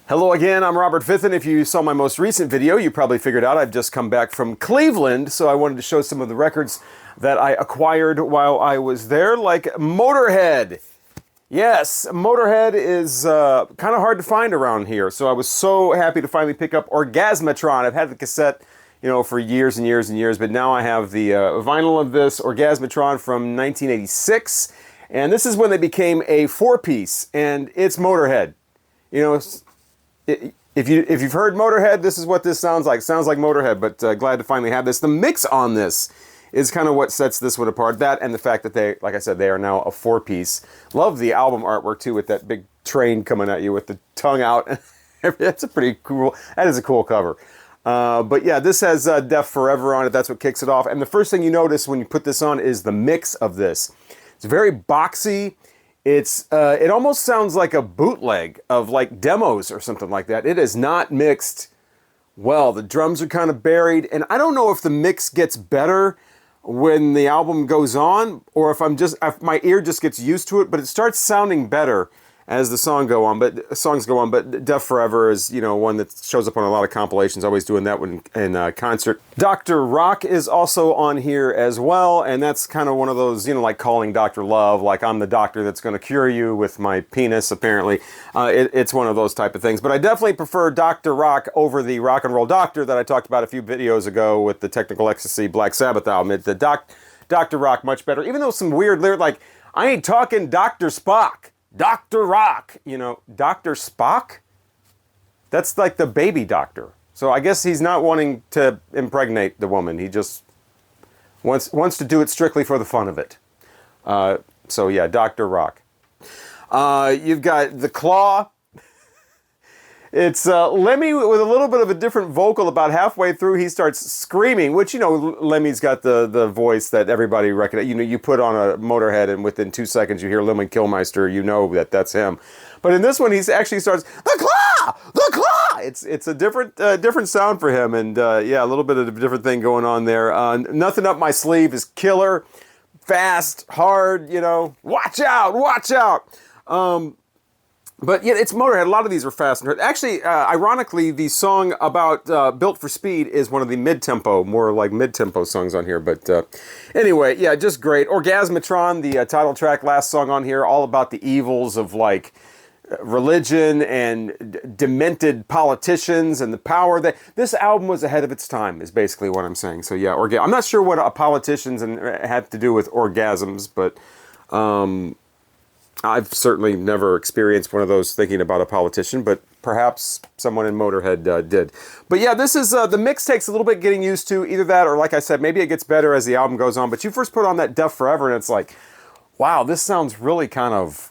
Hello again, I'm Robert Fithen. If you saw my most recent video, you probably figured out I've just come back from Cleveland, so I wanted to show some of the records that I acquired while I was there, like Motorhead. Yes, Motorhead is kind of hard to find around here, so I was so happy to finally pick up Orgasmatron. I've had the cassette, for years and years and years, but now I have the vinyl of this Orgasmatron from 1986, and this is when they became a four-piece, and it's Motorhead. If you've heard Motorhead, this is what this sounds like. Sounds like Motorhead, but glad to finally have this. The mix on this is kind of what sets this one apart. That and the fact that they, like I said, they are now a four-piece. Love the album artwork too, with that big train coming at you with the tongue out. That's a pretty cool. That is a cool cover. But yeah, this has Def Forever on it. That's what kicks it off. And the first thing you notice when you put this on is the mix of this. It's very boxy. It almost sounds like a bootleg of like demos or something like that. It is not mixed well. The drums are kind of buried, and I don't know if the mix gets better when the album goes on, or if my ear just gets used to it. But it starts sounding better as the songs go on. But Def Forever is one that shows up on a lot of compilations. Always doing that one in concert. Dr. Rock is also on here as well, and that's kind of one of those like calling Dr. Love, like I'm the doctor that's going to cure you with my penis. Apparently, it's one of those type of things. But I definitely prefer Dr. Rock over the Rock and Roll Doctor that I talked about a few videos ago with the Technical Ecstasy Black Sabbath album. Dr. Rock much better, even though some weird lyric like I ain't talking Dr. Spock. Dr. Rock, Dr. Spock? That's like the baby doctor. So I guess he's not wanting to impregnate the woman. He just wants to do it strictly for the fun of it. So yeah, Dr. Rock. You've got The Claw. It's Lemmy with a little bit of a different vocal. About halfway through, he starts screaming, which, Lemmy's got the voice that everybody recognizes. You put on a Motorhead, and within 2 seconds, you hear Lemmy Kilmister, that's him. But in this one, he actually starts, The Claw! The Claw! It's a different sound for him, and a little bit of a different thing going on there. Nothing Up My Sleeve is killer, fast, hard, watch out, watch out! But yeah, it's Motorhead. A lot of these are fast and hard. Actually, ironically, the song about Built for Speed is one of the more mid-tempo songs on here. But anyway, yeah, just great. Orgasmatron, the title track, last song on here, all about the evils of religion and demented politicians and the power that this album was ahead of its time is basically what I'm saying. So yeah, I'm not sure what politicians have to do with orgasms, but I've certainly never experienced one of those thinking about a politician, but perhaps someone in Motorhead did. But yeah, this is, the mix takes a little bit getting used to, either that or like I said, maybe it gets better as the album goes on, but you first put on that Def Forever and it's like, wow, this sounds really kind of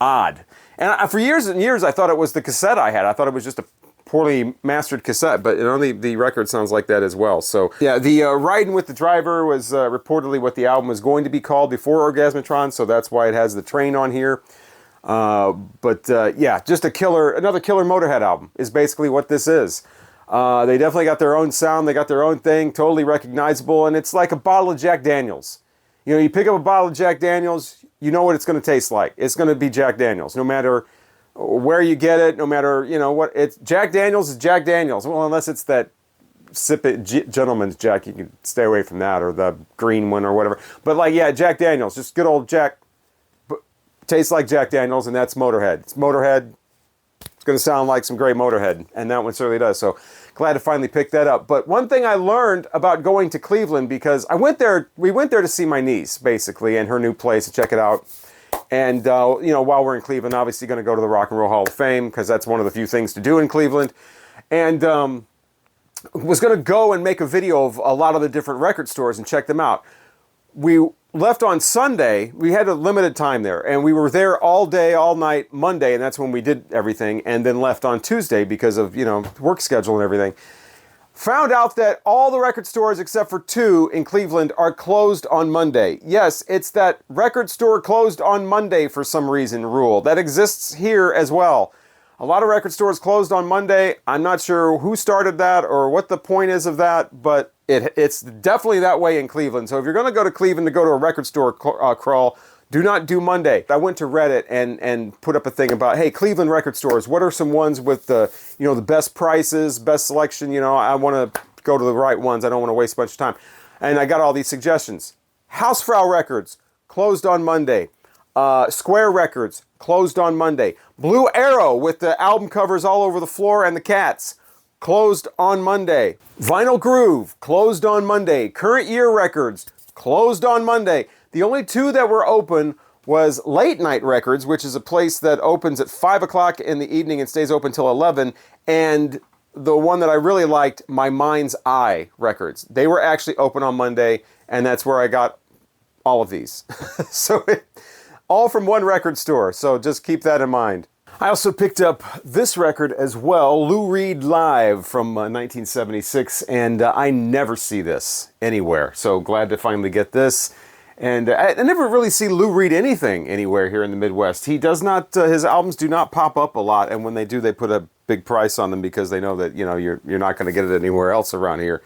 odd. And for years and years, I thought it was the cassette I had. I thought it was just a poorly mastered cassette, but the record sounds like that as well. So yeah, the Riding with the Driver was reportedly what the album was going to be called before Orgasmatron, so that's why it has the train on here. Yeah, just another killer Motorhead album is basically what this is. They definitely got their own sound, they got their own thing, totally recognizable, and it's like a bottle of Jack Daniels. You pick up a bottle of Jack Daniels, you know what it's going to taste like. It's going to be Jack Daniels, no matter where you get it, no matter, what, it's Jack Daniels is Jack Daniels. Well, unless it's that sip it gentleman's Jack, you can stay away from that, or the green one or whatever. But Jack Daniels, just good old Jack, tastes like Jack Daniels, and that's Motorhead. It's Motorhead. It's going to sound like some great Motorhead, and that one certainly does. So glad to finally pick that up. But one thing I learned about going to Cleveland, because we went there to see my niece, basically, and her new place, to check it out. And, while we're in Cleveland, obviously going to go to the Rock and Roll Hall of Fame, because that's one of the few things to do in Cleveland. And was going to go and make a video of a lot of the different record stores and check them out. We left on Sunday. We had a limited time there, and we were there all day, all night, Monday, and that's when we did everything, and then left on Tuesday because of, work schedule and everything. Found out that all the record stores except for 2 in Cleveland are closed on Monday. Yes, it's that record store closed on Monday for some reason rule that exists here as well. A lot of record stores closed on Monday. I'm not sure who started that or what the point is of that, but it's definitely that way in Cleveland. So if you're going to go to Cleveland to go to a record store crawl, Do not do Monday. I went to Reddit and put up a thing about, hey, Cleveland record stores, what are some ones with the, the best prices, best selection, I want to go to the right ones. I don't want to waste a bunch of time. And I got all these suggestions. Hausfrau Records, closed on Monday. Square Records, closed on Monday. Blue Arrow with the album covers all over the floor and the cats, closed on Monday. Vinyl Groove, closed on Monday. Current Year Records, closed on Monday. The only two that were open was Late Night Records, which is a place that opens at 5 o'clock in the evening and stays open till 11, and the one that I really liked, My Mind's Eye Records. They were actually open on Monday, and that's where I got all of these. All from one record store, so just keep that in mind. I also picked up this record as well, Lou Reed Live from 1976, and I never see this anywhere, so glad to finally get this. And I never really see Lou Reed anything anywhere here in the Midwest. He does not, his albums do not pop up a lot, and when they do, they put a big price on them because they know that, you're not going to get it anywhere else around here.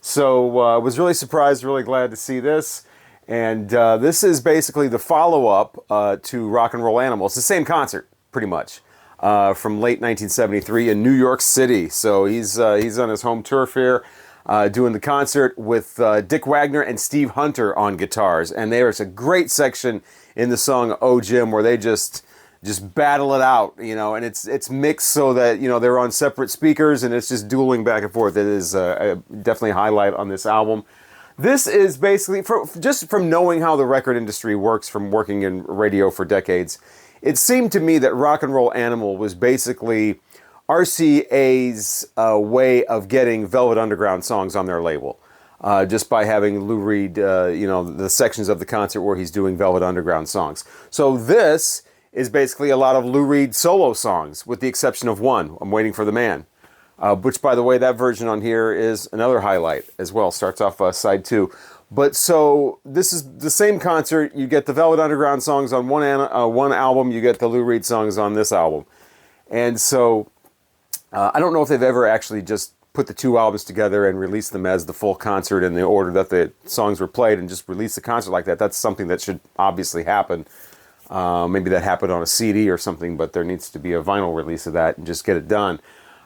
So was really surprised, really glad to see this. And this is basically the follow-up to Rock and Roll Animal. It's the same concert, pretty much, from late 1973 in New York City. So he's on his home turf here, doing the concert with Dick Wagner and Steve Hunter on guitars. And there's a great section in the song "Oh Jim" where they just battle it out, and it's mixed so that, they're on separate speakers and it's just dueling back and forth. It is definitely a highlight on this album. This is basically, just from knowing how the record industry works from working in radio for decades, it seemed to me that Rock and Roll Animal was basically RCA's way of getting Velvet Underground songs on their label. Just by having Lou Reed, the sections of the concert where he's doing Velvet Underground songs. So this is basically a lot of Lou Reed solo songs, with the exception of one, I'm Waiting for the Man. Which, by the way, that version on here is another highlight as well. Starts off side 2. But so this is the same concert. You get the Velvet Underground songs on one album. You get the Lou Reed songs on this album. And so I don't know if they've ever actually just put the two albums together and released them as the full concert in the order that the songs were played and just release the concert like that. That's something that should obviously happen. Maybe that happened on a CD or something, but there needs to be a vinyl release of that and just get it done.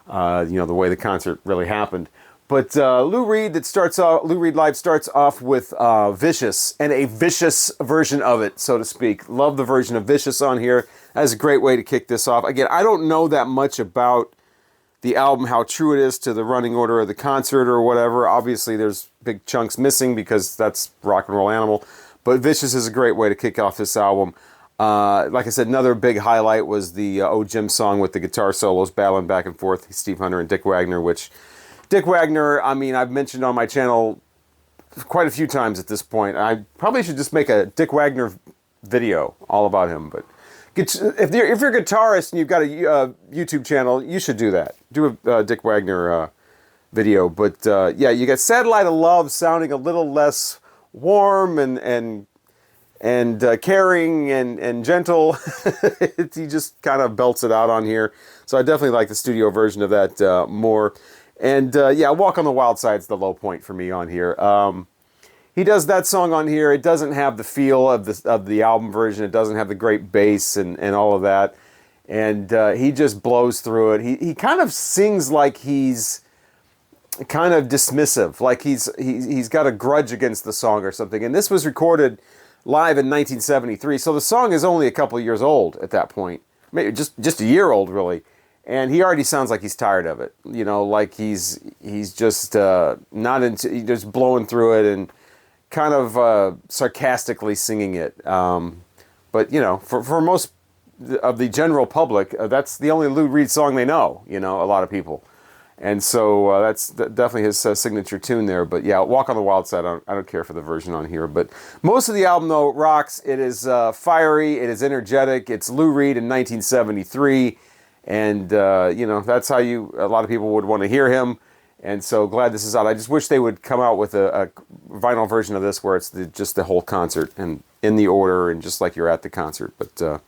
The way the concert really happened. But Lou Reed Live starts off with Vicious, and a vicious version of it, so to speak. Love the version of Vicious on here. That's a great way to kick this off. Again, I don't know that much about the album, how true it is to the running order of the concert or whatever. Obviously, there's big chunks missing because that's Rock and Roll Animal. But Vicious is a great way to kick off this album. Like I said, another big highlight was the Oh Jim song with the guitar solos battling back and forth, Steve Hunter and Dick Wagner, which Dick Wagner, I've mentioned on my channel quite a few times at this point. I probably should just make a Dick Wagner video all about him. But if you're a guitarist and you've got a YouTube channel, you should do that. Do a Dick Wagner video. But yeah, you got Satellite of Love sounding a little less warm and caring and gentle. He just kind of belts it out on here. So I definitely like the studio version of that more. And yeah, Walk on the Wild Side's the low point for me on here. He does that song on here. It doesn't have the feel of the album version. It doesn't have the great bass and all of that. And he just blows through it. He kind of sings like he's kind of dismissive, like he's got a grudge against the song or something. And this was recorded live in 1973, so the song is only a couple of years old at that point, maybe just a year old really, and he already sounds like he's tired of it. Like he's just not into, he's just blowing through it and kind of sarcastically singing it. But for most of the general public, that's the only Lou Reed song they know. A lot of people. And so that's definitely his signature tune there. But yeah, Walk on the Wild Side, I don't care for the version on here. But most of the album, though, rocks. It is fiery. It is energetic. It's Lou Reed in 1973. And, that's how a lot of people would want to hear him. And so glad this is out. I just wish they would come out with a vinyl version of this where it's just the whole concert and in the order and just like you're at the concert. But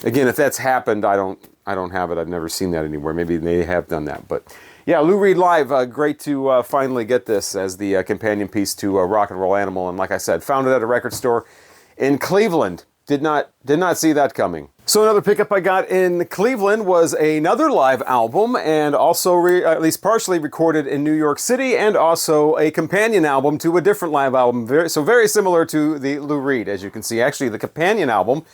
again, if that's happened, I don't have it. I've never seen that anywhere. Maybe they have done that. But yeah, Lou Reed Live, great to finally get this as the companion piece to Rock and Roll Animal. And like I said, found it at a record store in Cleveland. Did not see that coming. So another pickup I got in Cleveland was another live album, and also at least partially recorded in New York City, and also a companion album to a different live album. Very similar to the Lou Reed, as you can see. Actually, the companion album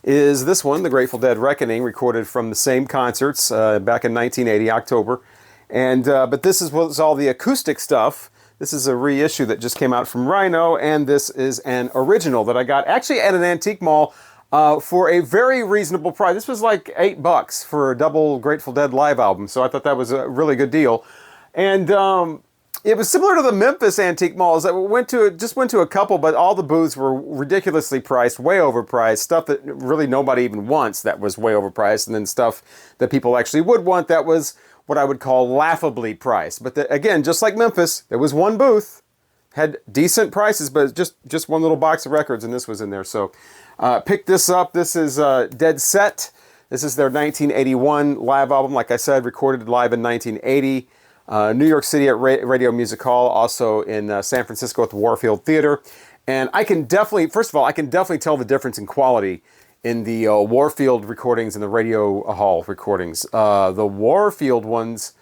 is this one, The Grateful Dead Reckoning, recorded from the same concerts back in 1980, October. And but this was all the acoustic stuff. This is a reissue that just came out from Rhino, and this is an original that I got actually at an antique mall for a very reasonable price. This was like $8 for a double Grateful Dead live album, so I thought that was a really good deal. And it was similar to the Memphis antique malls. I just went to a couple, but all the booths were ridiculously priced, way overpriced, stuff that really nobody even wants that was way overpriced, and then stuff that people actually would want that was what I would call laughably priced. But again, just like Memphis, there was one booth, had decent prices, but just one little box of records, and this was in there. So picked this up. This is Dead Set. This is their 1981 live album, like I said, recorded live in 1980. New York City at Radio Music Hall, also in San Francisco at the Warfield Theater. And I can definitely, first of all, I can definitely tell the difference in quality in the Warfield recordings and the Radio Hall recordings. The Warfield ones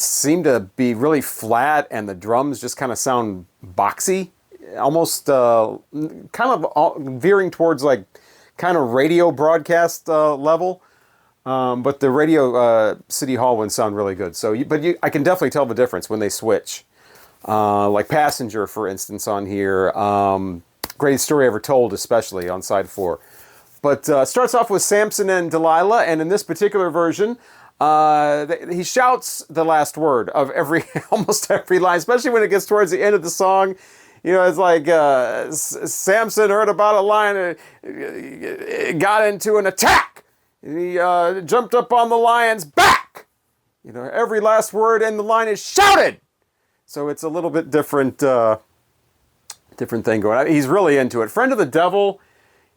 seem to be really flat, and the drums just kind of sound boxy, almost kind of veering towards like kind of radio broadcast level. But the Radio City Hall ones sound really good. So, I can definitely tell the difference when they switch. Like Passenger, for instance, on here. Greatest Story Ever Told, especially on side 4. But starts off with Samson and Delilah, and in this particular version, he shouts the last word of almost every line, especially when it gets towards the end of the song. You know, it's like Samson heard about a lion, got into an attack. He jumped up on the lion's back. You know, every last word in the line is shouted. So it's a little bit different thing going on. He's really into it. Friend of the Devil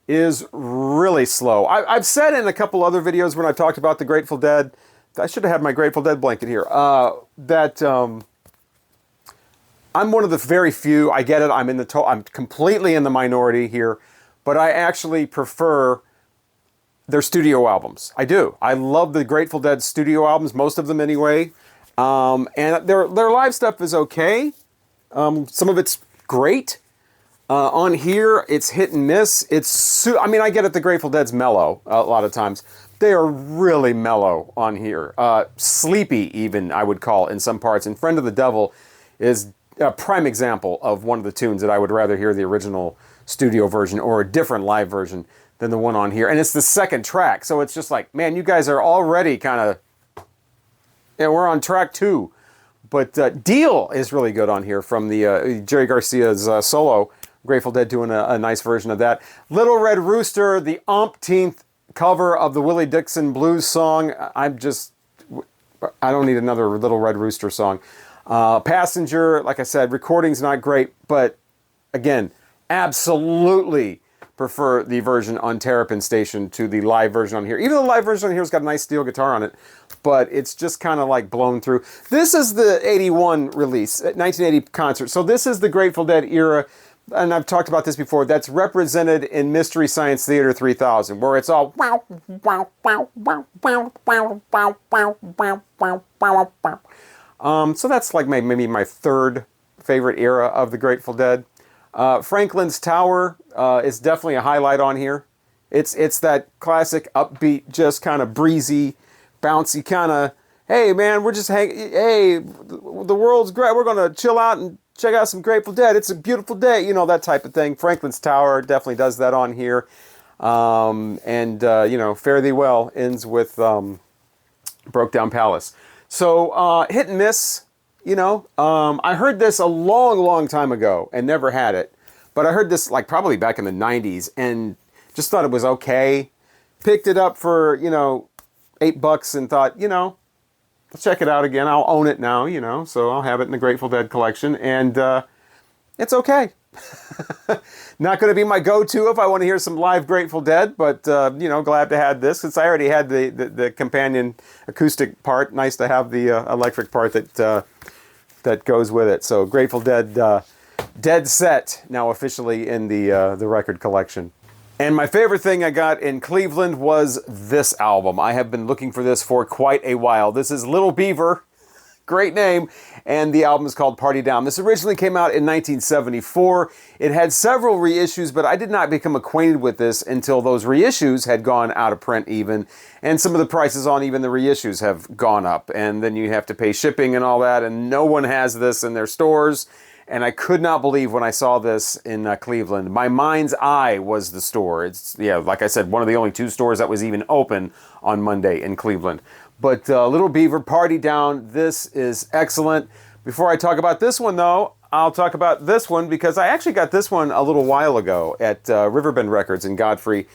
is really slow. I've said in a couple other videos when I talked about the Grateful Dead, I should have had my Grateful Dead blanket here, that I'm one of the very few, I get it, I'm completely in the minority here, but I actually prefer their studio albums. I do. I love the Grateful Dead studio albums, most of them anyway. And their live stuff is okay. Some of it's great. On here, it's hit and miss. I get it, the Grateful Dead's mellow a lot of times. They are really mellow on here. Sleepy, even, I would call in some parts. And Friend of the Devil is a prime example of one of the tunes that I would rather hear the original studio version or a different live version than the one on here. And it's the second track, so it's just like, man, you guys are already kind of, we're on track 2. But Deal is really good on here from the Jerry Garcia's solo. Grateful Dead doing a nice version of that. Little Red Rooster, the umpteenth cover of the Willie Dixon blues song. I don't need another Little Red Rooster song. Passenger, like I said, recording's not great, but again, absolutely prefer the version on Terrapin Station to the live version on here. Even though the live version on here has got a nice steel guitar on it, but it's just kind of like blown through. This is the 81 release, 1980 concert. So this is the Grateful Dead era, and I've talked about this before, that's represented in Mystery Science Theater 3000, where it's all wow, wow, wow, wow, wow, wow, wow, wow, wow, wow, wow. So that's like maybe my third favorite era of the Grateful Dead. Franklin's Tower is definitely a highlight on here. It's that classic upbeat, just kind of breezy, bouncy kind of, hey man, we're just hey, the world's great, we're going to chill out and check out some Grateful Dead. It's a beautiful day, you know, that type of thing. Franklin's Tower definitely does that on here. Fare Thee Well ends with Broke Down Palace. So hit and miss, you know. I heard this a long time ago and never had it. But I heard this like probably back in the 90s and just thought it was okay. Picked it up for, $8 and thought, let's check it out again. I'll own it now, so I'll have it in the Grateful Dead collection. And it's okay. Not going to be my go-to if I want to hear some live Grateful Dead, but, glad to have this since I already had the companion acoustic part. Nice to have the electric part that goes with it. So Grateful Dead Dead Set, now officially in the record collection. And my favorite thing I got in Cleveland was this album. I have been looking for this for quite a while. This is Little Beaver, great name, and the album is called Party Down. This originally came out in 1974. It had several reissues, but I did not become acquainted with this until those reissues had gone out of print even, and some of the prices on even the reissues have gone up, and then you have to pay shipping and all that, and no one has this in their stores. And I could not believe when I saw this in Cleveland. My mind's eye was the store. It's, yeah, like I said, one of the only 2 stores that was even open on Monday in Cleveland. But Little Beaver, Party Down, this is excellent. Before I talk about this one, though, I'll talk about this one because I actually got this one a little while ago at Riverbend Records in Godfrey.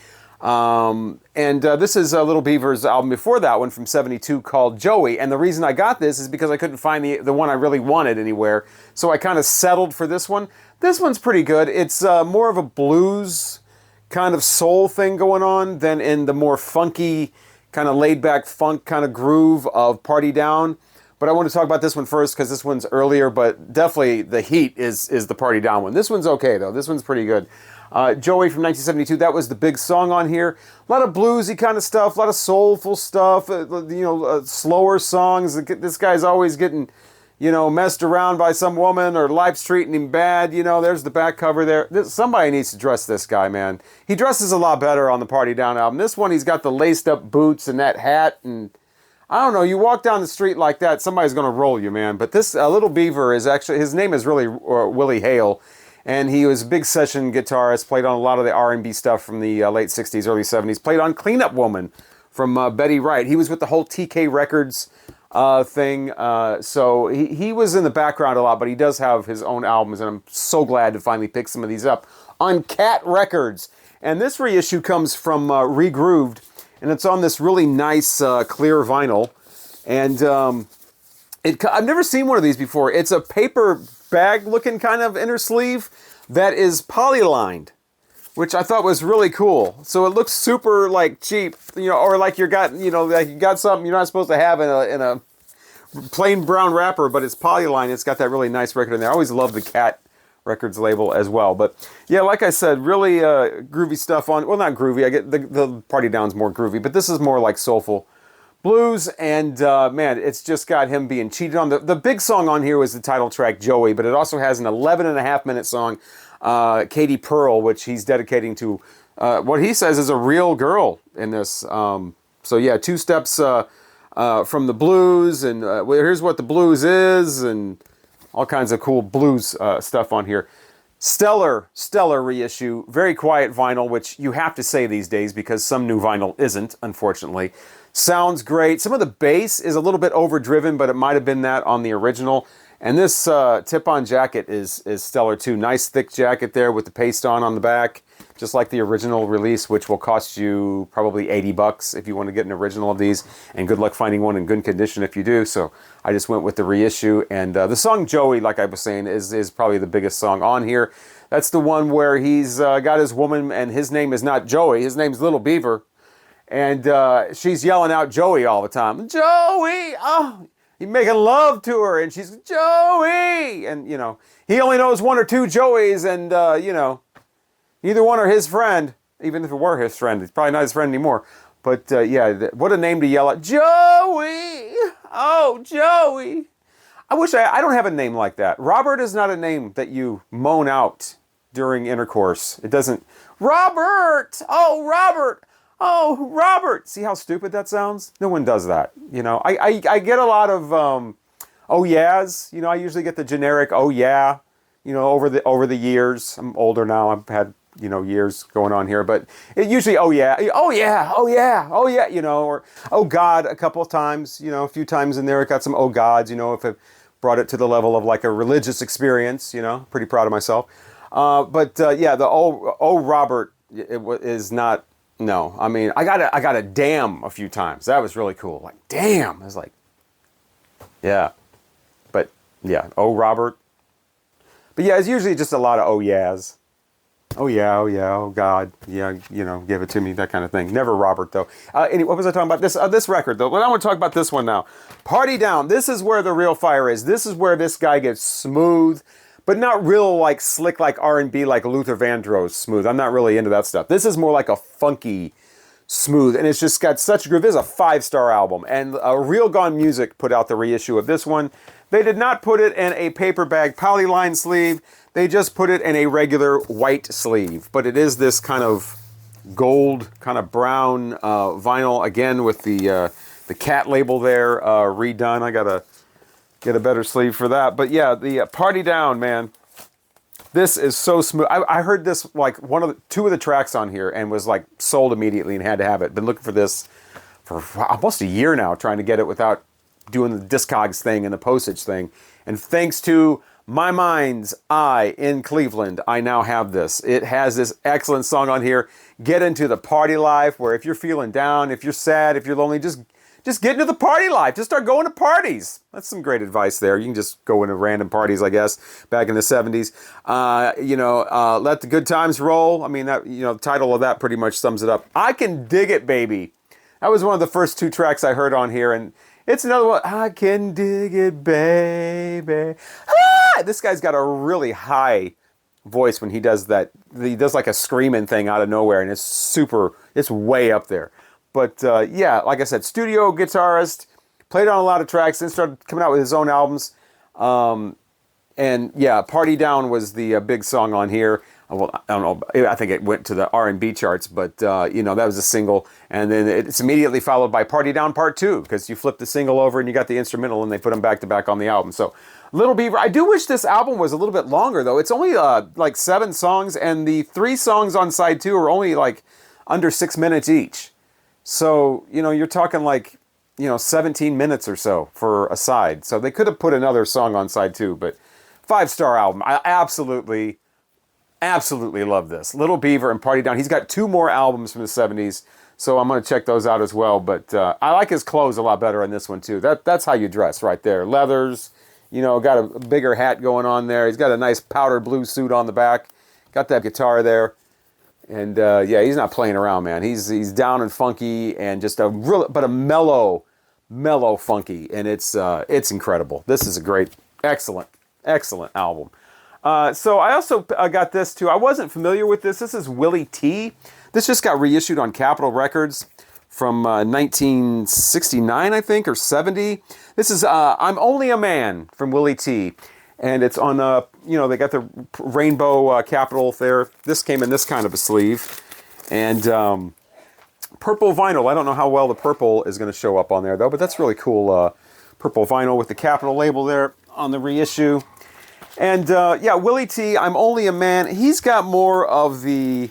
This is Little Beaver's album before that one from '72 called Joey. And the reason I got this is because I couldn't find the one I really wanted anywhere. So I kind of settled for this one. This one's pretty good. It's more of a blues kind of soul thing going on than in the more funky, kind of laid back funk kind of groove of Party Down. But I want to talk about this one first because this one's earlier, but definitely the heat is the Party Down one. This one's okay though. This one's pretty good. Joey from 1972, that was the big song on here. A lot of bluesy kind of stuff, a lot of soulful stuff, slower songs. This guy's always getting, messed around by some woman or life's treating him bad. There's the back cover there. Somebody needs to dress this guy, man. He dresses a lot better on the Party Down album. This one, he's got the laced up boots and that hat, and I don't know, you walk down the street like that, somebody's going to roll you, man. But this Little Beaver is actually, his name is really Willie Hail. And he was a big session guitarist, played on a lot of the R&B stuff from the late 60s, early 70s. Played on Clean Up Woman from Betty Wright. He was with the whole TK Records thing. So he was in the background a lot, but he does have his own albums. And I'm so glad to finally pick some of these up on Cat Records. And this reissue comes from Regrooved. And it's on this really nice clear vinyl. And I've never seen one of these before. It's a paper bag looking kind of inner sleeve that is polylined, which I thought was really cool. So it looks super like cheap, or like you got something you're not supposed to have in a plain brown wrapper, but it's polylined. It's got that really nice record in there. I always love the Cat Records label as well. But yeah, like I said, really groovy stuff on, well, not groovy. I get the Party Down's more groovy, but this is more like soulful blues, and man, it's just got him being cheated on. The big song on here was the title track, Joey, but it also has an 11.5-minute song, Katie Pearl, which he's dedicating to what he says is a real girl in this. So yeah, 2 steps from the blues, and here's what the blues is, and all kinds of cool blues stuff on here. Stellar reissue, very quiet vinyl, which you have to say these days because some new vinyl isn't, unfortunately. Sounds great. Some of the bass is a little bit overdriven, but it might have been that on the original. And this tip-on jacket is stellar too. Nice thick jacket there with the paste on the back, just like the original release, which will cost you probably $80 if you want to get an original of these. And good luck finding one in good condition if you do. So I just went with the reissue. And the song Joey, like I was saying, is probably the biggest song on here. That's the one where he's got his woman, and his name is not Joey. His name's Little Beaver. And she's yelling out Joey all the time. Joey! Oh, he's making love to her, and she's, Joey! And, he only knows 1 or 2 Joeys, and, neither one are his friend. Even if it were his friend, it's probably not his friend anymore. But, yeah, what a name to yell at. Joey! Oh, Joey! I don't have a name like that. Robert is not a name that you moan out during intercourse. It doesn't, Robert! Oh, Robert! Oh, Robert! See how stupid that sounds? No one does that. I get a lot of oh yeahs. I usually get the generic oh yeah. Over the years. I'm older now. I've had years going on here, but it usually oh yeah, oh yeah, oh yeah, oh yeah. Or oh God a couple of times. A few times in there it got some oh gods. If it brought it to the level of like a religious experience. Pretty proud of myself. But yeah, the oh Robert is not. No, I mean, I got a damn a few times. That was really cool. Like, damn. I was like, yeah. But, yeah, oh, Robert. But, yeah, it's usually just a lot of oh, yeahs. Oh, yeah, oh, God. Yeah, give it to me, that kind of thing. Never Robert, though. What was I talking about? This record, though. Well, I want to talk about this one now. Party Down. This is where the real fire is. This is where this guy gets smooth. but not real like slick like R&B like Luther Vandross smooth. I'm not really into that stuff. This is more like a funky smooth, and it's just got such a groove. This is a 5-star album, and Real Gone Music put out the reissue of this one. They did not put it in a paper bag polyline sleeve. They just put it in a regular white sleeve, but it is this kind of gold, kind of brown vinyl, again with the cat label there redone. I gotta get a better sleeve for that. But yeah, the Party Down, man. This is so smooth. I heard this like two of the tracks on here and was like sold immediately and had to have it. Been looking for this for almost a year now, trying to get it without doing the Discogs thing and the postage thing. And thanks to my mind's eye in Cleveland, I now have this. It has this excellent song on here, Get Into the Party Life, where if you're feeling down, if you're sad, if you're lonely, just get into the party life. Just start going to parties. That's some great advice there. You can just go into random parties, I guess, back in the 70s. Let the good times roll. I mean, that, the title of that pretty much sums it up. I Can Dig It, Baby. That was one of the first 2 tracks I heard on here, and it's another one. I can dig it, baby. Ah! This guy's got a really high voice when he does that. He does like a screaming thing out of nowhere, and it's way up there. But yeah, like I said, studio guitarist, played on a lot of tracks, then started coming out with his own albums. And yeah, Party Down was the big song on here. Well, I don't know, I think it went to the R&B charts, but that was a single. And then it's immediately followed by Party Down Part 2, because you flip the single over and you got the instrumental and they put them back to back on the album. So Little Beaver, I do wish this album was a little bit longer though. It's only like 7 songs, and the 3 songs on side 2 are only like under 6 minutes each. So, you're talking like, 17 minutes or so for a side. So they could have put another song on side 2, but 5-star album. I absolutely love this. Little Beaver and Party Down. He's got 2 more albums from the 70s, so I'm going to check those out as well. But I like his clothes a lot better on this one too. That's how you dress right there. Leathers, got a bigger hat going on there. He's got a nice powder blue suit on the back. Got that guitar there. And yeah, he's not playing around, man. He's down and funky, and just a mellow funky, and it's incredible. This is a great, excellent album. So I also got this too. I wasn't familiar with this. This is Willie T. This just got reissued on Capitol Records from 1969, I think, or 70. This is I'm Only a Man from Willie T. And it's on, they got the rainbow Capitol there. This came in this kind of a sleeve. And purple vinyl. I don't know how well the purple is going to show up on there, though. But that's really cool. Purple vinyl with the Capitol label there on the reissue. And, yeah, Willie T, I'm Only a Man. He's got more of the,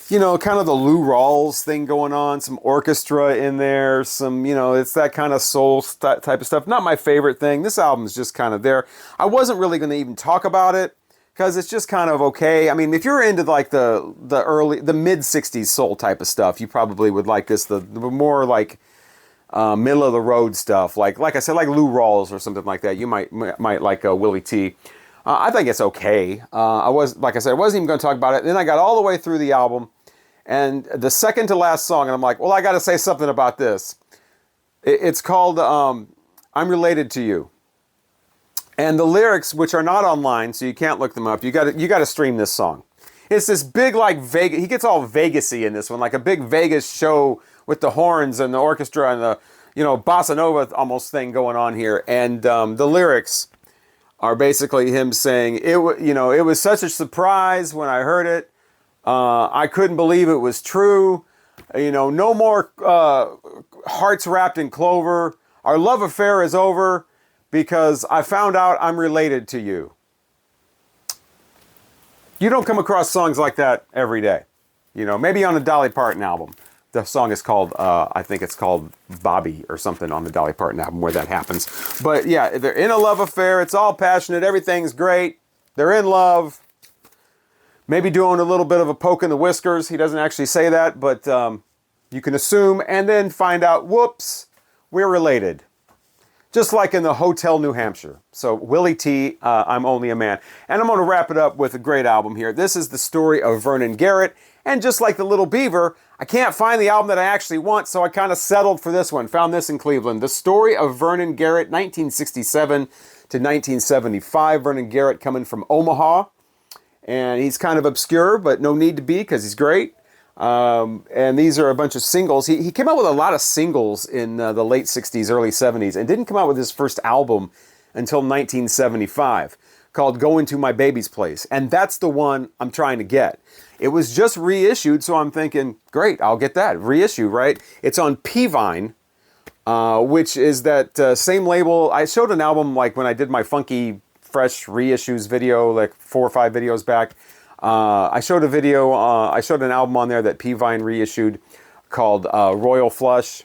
kind of the Lou Rawls thing going on. Some orchestra in there. Some, it's that kind of soul type of stuff. Not my favorite thing. This album's just kind of there. I wasn't really going to even talk about it, because it's just kind of okay. I mean, if you're into like the mid-60s soul type of stuff, you probably would like this. The more like middle of the road stuff, like I said, like Lou Rawls or something like that, you might like Willie T. I think it's okay. I wasn't even going to talk about it. Then I got all the way through the album, and the second to last song, and I'm like, well, I got to say something about this. It's called "I'm Related to You," and the lyrics, which are not online, so you can't look them up. You got to stream this song. It's this big like Vegas. He gets all Vegas-y in this one, like a big Vegas show with the horns and the orchestra and the bossa nova almost thing going on here. And the lyrics are basically him saying it was such a surprise when I heard it. I couldn't believe it was true. No more hearts wrapped in clover. Our love affair is over because I found out I'm related to you. You don't come across songs like that every day. Maybe on a Dolly Parton album. The song is called, I think it's called Bobby or something on the Dolly Parton album where that happens. But yeah, they're in a love affair. It's all passionate. Everything's great. They're in love. Maybe doing a little bit of a poke in the whiskers. He doesn't actually say that, but you can assume, and then find out, whoops, we're related. Just like in the Hotel New Hampshire. So Willie T, I'm Only a Man. And I'm going to wrap it up with a great album here. This is the story of Vernon Garrett. And just like the Little Beaver, I can't find the album that I actually want, so I kind of settled for this one. Found this in Cleveland. The Story of Vernon Garrett, 1967 to 1975. Vernon Garrett coming from Omaha. And he's kind of obscure, but no need to be because he's great. And these are a bunch of singles. He came out with a lot of singles in the late 60s, early 70s, and didn't come out with his first album until 1975, called Go Into My Baby's Place. And that's the one I'm trying to get. It was just reissued, so I'm thinking, great, I'll get that. Reissue, right? It's on Peavine, which is that same label. I showed an album like when I did my Funky Fresh reissues video, like 4 or 5 videos back. I showed a video, I showed an album on there that Peavine reissued called Royal Flush.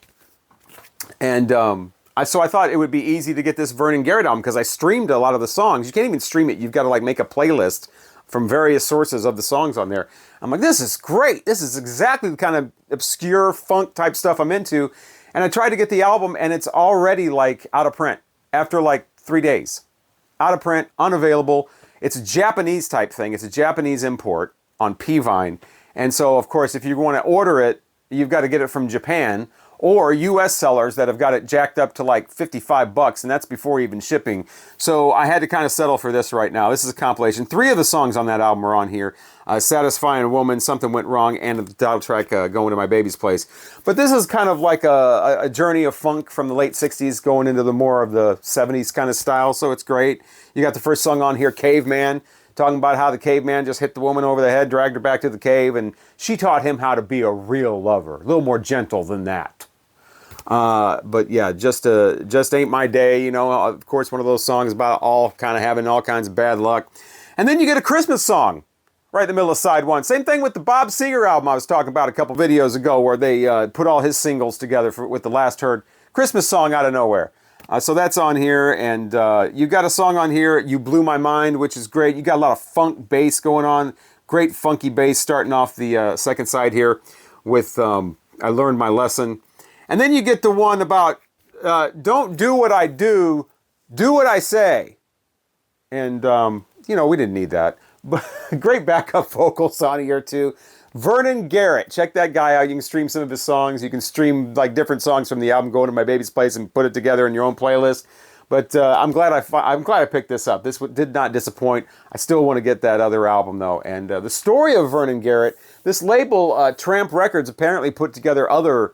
And so I thought it would be easy to get this Vernon Garrett album because I streamed a lot of the songs. You can't even stream it. You've got to like make a playlist from various sources of the songs on there. I'm like, this is great. This is exactly the kind of obscure funk type stuff I'm into. And I tried to get the album and it's already like out of print after like 3 days. Out of print, unavailable. It's a Japanese type thing. It's a Japanese import on Peavine. And so, of course, if you want to order it, you've got to get it from Japan or US sellers that have got it jacked up to like $55, and that's before even shipping. So I had to kind of settle for this right now. This is a compilation. 3 of the songs on that album are on here. Satisfying a Woman, Something Went Wrong, and the title track, Going to My Baby's Place. But this is kind of like a journey of funk from the late 60s going into the more of the 70s kind of style, so it's great. You got the first song on here, Caveman, talking about how the caveman just hit the woman over the head, dragged her back to the cave, and she taught him how to be a real lover. A little more gentle than that. But yeah, just ain't my day, you know. Of course, one of those songs about all kind of having all kinds of bad luck. And then you get a Christmas song right in the middle of side 1. Same thing with the Bob Seger album I was talking about a couple videos ago, where they put all his singles together with the last heard Christmas song out of nowhere. So that's on here, and you got a song on here, You Blew My Mind, which is great. You got a lot of funk bass going on, great funky bass starting off the second side here with I Learned My Lesson. And then you get the one about don't do what I do, do what I say. And, you know, we didn't need that. But great backup vocals on here too. Vernon Garrett, check that guy out. You can stream some of his songs. You can stream like different songs from the album Go to My Baby's Place and put it together in your own playlist. But I'm glad I picked this up. This did not disappoint. I still want to get that other album though. And the story of Vernon Garrett, this label Tramp Records apparently put together other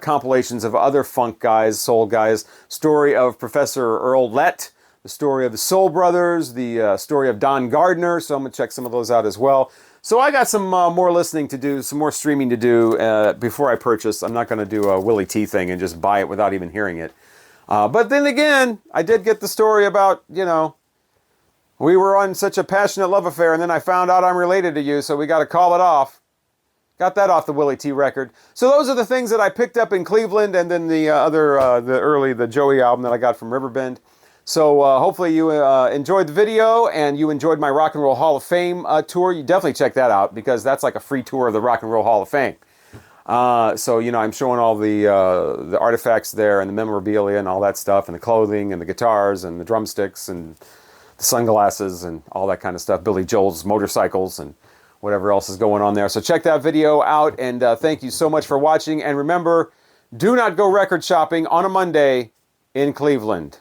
compilations of other funk guys, soul guys. Story of Professor Earl Lett, the story of the Soul Brothers, the story of Don Gardner. So I'm going to check some of those out as well. So I got some more listening to do, some more streaming to do before I purchase. I'm not going to do a Willie T thing and just buy it without even hearing it. But then again, I did get the story about, you know, we were on such a passionate love affair and then I found out I'm related to you, so we got to call it off. Got that off the Willie T record. So those are the things that I picked up in Cleveland, and then the the Joey album that I got from Riverbend. So hopefully you enjoyed the video and you enjoyed my Rock and Roll Hall of Fame tour. You definitely check that out because that's like a free tour of the Rock and Roll Hall of Fame. So, you know, I'm showing all the artifacts there and the memorabilia and all that stuff and the clothing and the guitars and the drumsticks and the sunglasses and all that kind of stuff. Billy Joel's motorcycles and whatever else is going on there. So check that video out, and thank you so much for watching. And remember, do not go record shopping on a Monday in Cleveland.